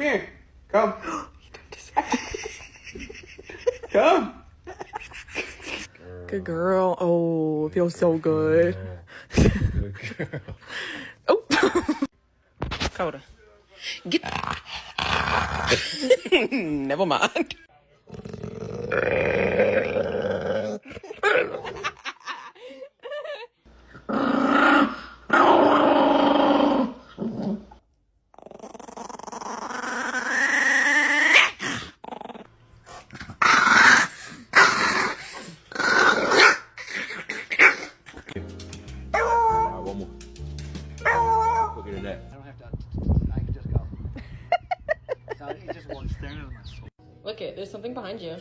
Come here. Come. Come. Good girl. Oh, it feels so good. Good girl. Oh. Coda. Get. Never mind. One more. Look at that. I don't have to. I can just go. So he just wants staring at my soul. Look it. There's something behind you.